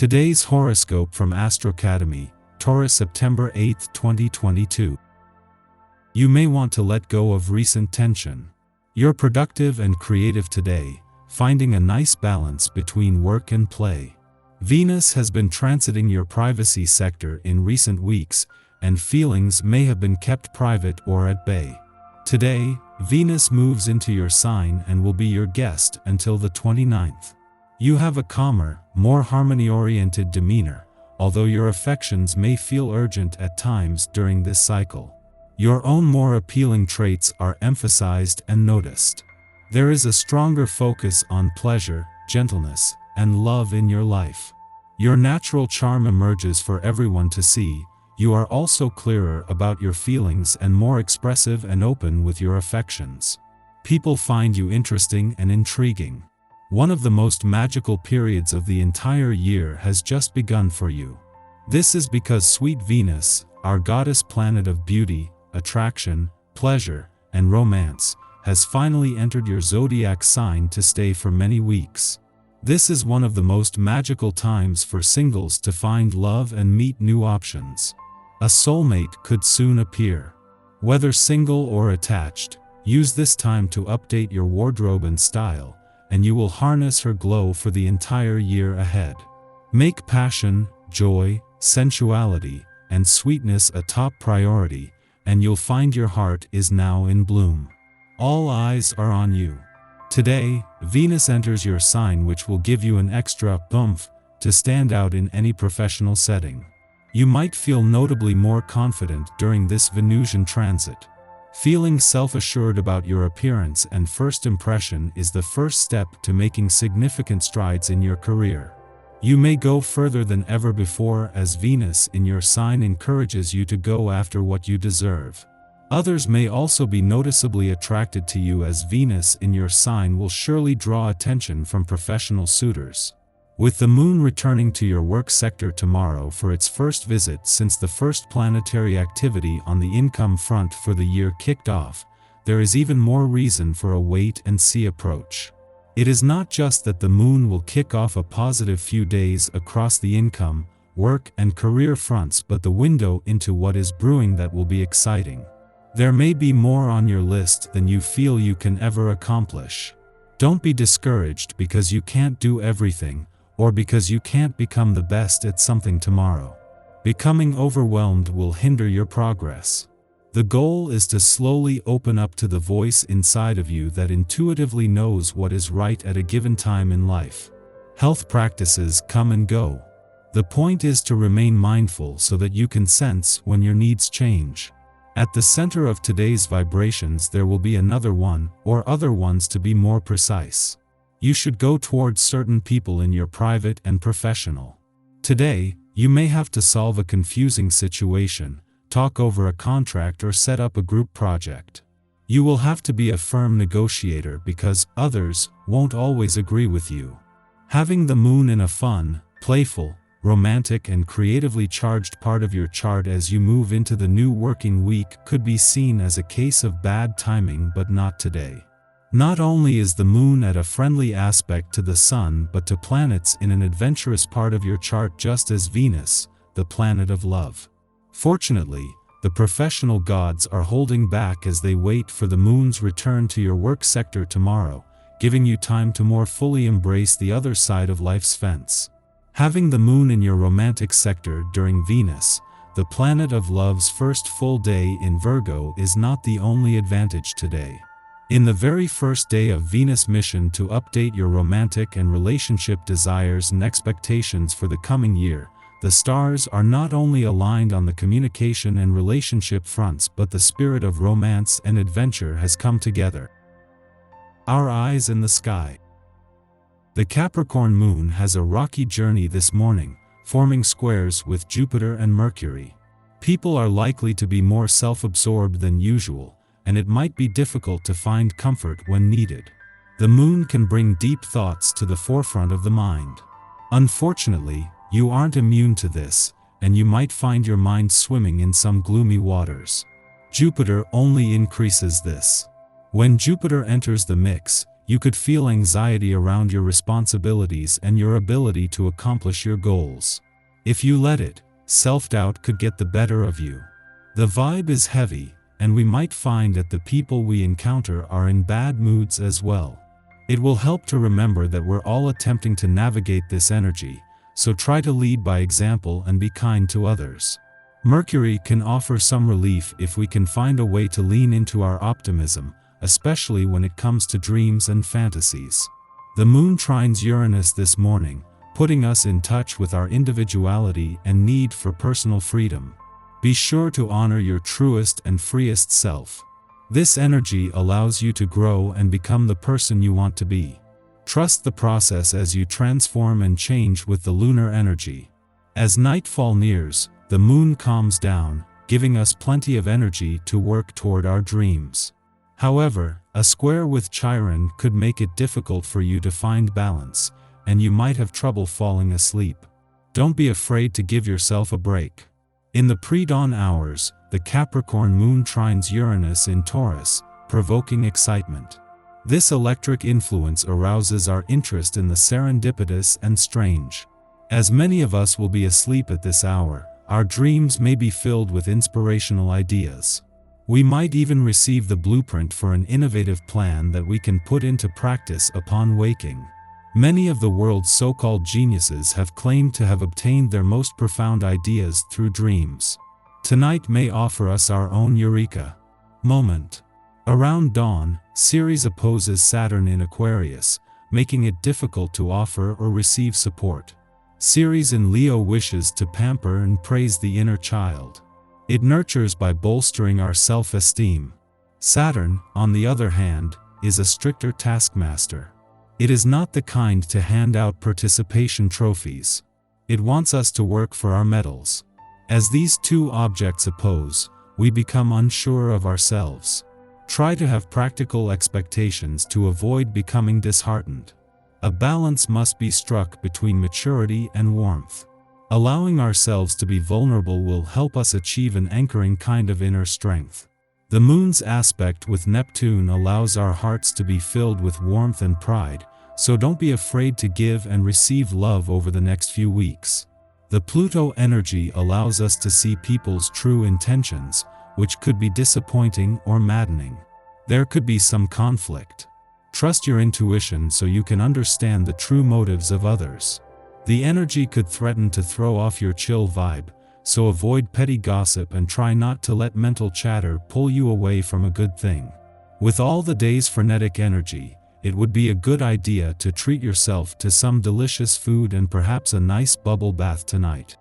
Today's horoscope from Astrocademy, Taurus, September 8, 2022. You may want to let go of recent tension. You're productive and creative today, finding a nice balance between work and play. Venus has been transiting your privacy sector in recent weeks, and feelings may have been kept private or at bay. Today, Venus moves into your sign and will be your guest until the 29th. You have a calmer, more harmony-oriented demeanor, although your affections may feel urgent at times during this cycle. Your own more appealing traits are emphasized and noticed. There is a stronger focus on pleasure, gentleness, and love in your life. Your natural charm emerges for everyone to see. You are also clearer about your feelings and more expressive and open with your affections. People find you interesting and intriguing. One of the most magical periods of the entire year has just begun for you. This is because sweet Venus, our goddess planet of beauty, attraction, pleasure, and romance, has finally entered your zodiac sign to stay for many weeks. This is one of the most magical times for singles to find love and meet new options. A soulmate could soon appear. Whether single or attached, use this time to update your wardrobe and style, and you will harness her glow for the entire year ahead. Make passion, joy, sensuality, and sweetness a top priority, and you'll find your heart is now in bloom. All eyes are on you. Today, Venus enters your sign, which will give you an extra oomph to stand out in any professional setting. You might feel notably more confident during this Venusian transit. Feeling self-assured about your appearance and first impression is the first step to making significant strides in your career. You may go further than ever before as Venus in your sign encourages you to go after what you deserve. Others may also be noticeably attracted to you as Venus in your sign will surely draw attention from professional suitors. With the moon returning to your work sector tomorrow for its first visit since the first planetary activity on the income front for the year kicked off, there is even more reason for a wait-and-see approach. It is not just that the moon will kick off a positive few days across the income, work, and career fronts, but the window into what is brewing that will be exciting. There may be more on your list than you feel you can ever accomplish. Don't be discouraged because you can't do everything, or because you can't become the best at something tomorrow. Becoming overwhelmed will hinder your progress. The goal is to slowly open up to the voice inside of you that intuitively knows what is right at a given time in life. Health practices come and go. The point is to remain mindful so that you can sense when your needs change. At the center of today's vibrations there will be another one, or other ones to be more precise. You should go towards certain people in your private and professional. Today, you may have to solve a confusing situation, talk over a contract, or set up a group project. You will have to be a firm negotiator because others won't always agree with you. Having the moon in a fun, playful, romantic, and creatively charged part of your chart as you move into the new working week could be seen as a case of bad timing, but not today. Not only is the moon at a friendly aspect to the sun but to planets in an adventurous part of your chart, just as Venus, the planet of love. Fortunately, the professional gods are holding back as they wait for the moon's return to your work sector tomorrow, giving you time to more fully embrace the other side of life's fence. Having the moon in your romantic sector during Venus, the planet of love's first full day in Virgo, is not the only advantage today. In the very first day of Venus' mission to update your romantic and relationship desires and expectations for the coming year, the stars are not only aligned on the communication and relationship fronts, but the spirit of romance and adventure has come together. Our eyes in the sky. The Capricorn moon has a rocky journey this morning, forming squares with Jupiter and Mercury. People are likely to be more self-absorbed than usual, and it might be difficult to find comfort when needed. The moon can bring deep thoughts to the forefront of the mind. Unfortunately, you aren't immune to this, and you might find your mind swimming in some gloomy waters. Jupiter only increases this. When Jupiter enters the mix, you could feel anxiety around your responsibilities and your ability to accomplish your goals. If you let it, self-doubt could get the better of you. The vibe is heavy, and we might find that the people we encounter are in bad moods as well. It will help to remember that we're all attempting to navigate this energy, so try to lead by example and be kind to others. Mercury can offer some relief if we can find a way to lean into our optimism, especially when it comes to dreams and fantasies. The moon trines Uranus this morning, putting us in touch with our individuality and need for personal freedom. Be sure to honor your truest and freest self. This energy allows you to grow and become the person you want to be. Trust the process as you transform and change with the lunar energy. As nightfall nears, the moon calms down, giving us plenty of energy to work toward our dreams. However, a square with Chiron could make it difficult for you to find balance, and you might have trouble falling asleep. Don't be afraid to give yourself a break. In the pre-dawn hours, the Capricorn moon trines Uranus in Taurus, provoking excitement. This electric influence arouses our interest in the serendipitous and strange. As many of us will be asleep at this hour, our dreams may be filled with inspirational ideas. We might even receive the blueprint for an innovative plan that we can put into practice upon waking. Many of the world's so-called geniuses have claimed to have obtained their most profound ideas through dreams. Tonight may offer us our own eureka moment. Around dawn, Ceres opposes Saturn in Aquarius, making it difficult to offer or receive support. Ceres in Leo wishes to pamper and praise the inner child. It nurtures by bolstering our self-esteem. Saturn, on the other hand, is a stricter taskmaster. It is not the kind to hand out participation trophies. It wants us to work for our medals. As these two objects oppose, we become unsure of ourselves. Try to have practical expectations to avoid becoming disheartened. A balance must be struck between maturity and warmth. Allowing ourselves to be vulnerable will help us achieve an anchoring kind of inner strength. The moon's aspect with Neptune allows our hearts to be filled with warmth and pride, so don't be afraid to give and receive love over the next few weeks. The Pluto energy allows us to see people's true intentions, which could be disappointing or maddening. There could be some conflict. Trust your intuition so you can understand the true motives of others. The energy could threaten to throw off your chill vibe, so avoid petty gossip and try not to let mental chatter pull you away from a good thing. With all the day's frenetic energy, it would be a good idea to treat yourself to some delicious food and perhaps a nice bubble bath tonight.